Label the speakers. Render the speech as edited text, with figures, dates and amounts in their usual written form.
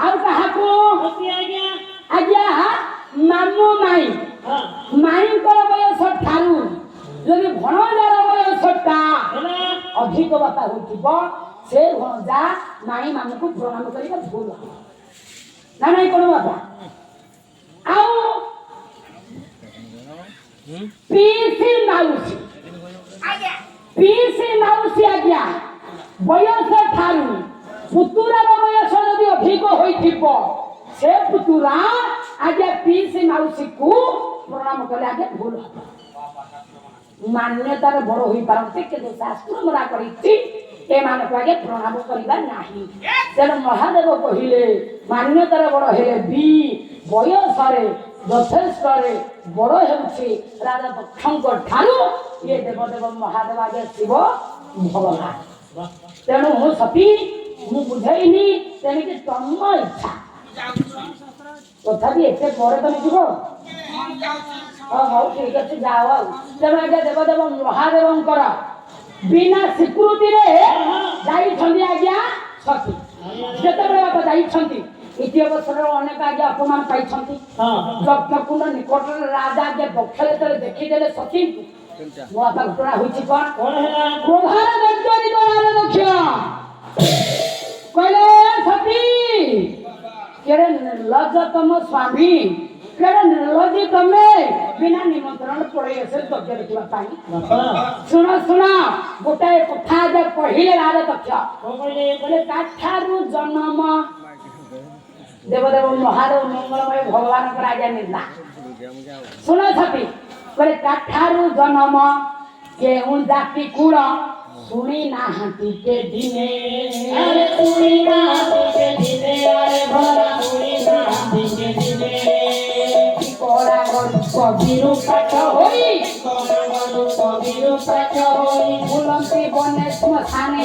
Speaker 1: ଆଉ କାହାକୁ ଆଜ୍ଞା ମାମୁ ମାଇଁ ମାଇଁଙ୍କର ବୟସ ଠାରୁ ଯଦି ଭଣଜାର ବୟସଟା ଅଧିକ ବାପା ହୋଇଥିବ ସେ ଭଣଜା ମାଇଁ ମାମୁକୁ ପ୍ରଣାମ କରିବା ଭୁଲ ନା ନାଇଁ କଣ ବାପା? ଆଉ ପିଇସି ମାଉସୀ ଆଜ୍ଞା ବୟସ ଠାରୁ ପୁତୁରାର ବୟସ ଯଦି ଅଧିକ ହୋଇଥିବ ସେ ପୁତୁରା ଆଜ୍ଞା ପିଇସି ମାଉସୀକୁ ପ୍ରଣାମ କଲେ ଆଜ୍ଞା ଭୁଲ ହବ। ମାନ୍ୟତାର ବଡ ହୋଇପାରନ୍ତି କିନ୍ତୁ ଶାସ୍ତ୍ର ମନା କରିଛି ଏମାନଙ୍କୁ ଆଜ୍ଞା ପ୍ରଣାମ କରିବା ନାହିଁ। ତେଣୁ ମହାଦେବ କହିଲେ ମାନ୍ୟତାର ବଡ ହେଲେ ବି ବୟସରେ ଯଥେଷ୍ଟରେ ବଡ ହେଉଛି ରାଜା ଦକ୍ଷଙ୍କ ଠାରୁ ଇଏ ଦେବଦେବ ମହାଦେବ ଆଜ୍ଞା ଶିବ ଭଗବାନ। ତେଣୁ ମୁଁ ସତୀ ମୁଁ ବୁଝେଇନି ତେଣିକି ତମ ଇଚ୍ଛା ତଥାପି ଏତେ ପରେ ତମେ ଯିବ। ହଉ ଠିକ ଅଛି ଯାଅ ଆଉ। ତେଣୁ ଆଜ୍ଞା ଦେବଦେବ ମହାଦେବଙ୍କର ବିନା ସ୍ୱୀକୃତିରେ ଯାଇଛନ୍ତି ଆଜ୍ଞା ସତୀ। ଯେତେବେଳେ ବାପା ଯାଇଛନ୍ତି ଇତି ଅବସରରେ ଅନେକ ଆଜ୍ଞା ଅପମାନ ପାଇଛନ୍ତି। ଯଜ୍ଞକୁଣ୍ଡ ନିକଟରେ ରାଜା ଆଜ୍ଞା ଦକ୍ଷ ଯେତେବେଳେ ଦେଖିଦେଲେ ସତୀଙ୍କୁ ମୋ ବାପା ଘଟଣା ହୋଇଛି କଣ କହିଲେ ସତୀ କେଡେ ନିର୍ଲଜ ତମ ସ୍ୱାମୀ କେଡେ ନିର୍ଲଜି ତମେ ବିନା ନିମନ୍ତ୍ରଣ ପଳେଇ ଆସେ ଯଜ୍ଞ ଦେଖିବା ପାଇଁ। ଶୁଣ ଗୋଟାଏ କଥା ଆଜ୍ଞା କହିଲେ ରାଜା ଦକ୍ଷ କହିଲେ କାଠାରୁ ଜନ୍ମ ଦେବଦେବ ମହାଦେବ ମଙ୍ଗଳମୟ ଭଗବାନଙ୍କର ଆଜ୍ଞା ନିର୍ଣ୍ଣା। ଶୁଣ ସତୀ କହିଲେ କାଠାରୁ ଜନ୍ମ କେଉଁ ଜାତି କୁଳ ଶୁଣି ନାହାନ୍ତି କେ ଦିନେ ଶୁଣି ନାହାନ୍ତି କେ ଦିନେ କଳା କବିରୁ ପାଠ ହୋଇ ବୁଲନ୍ତି ବନେ ଶ୍ମଶାନେ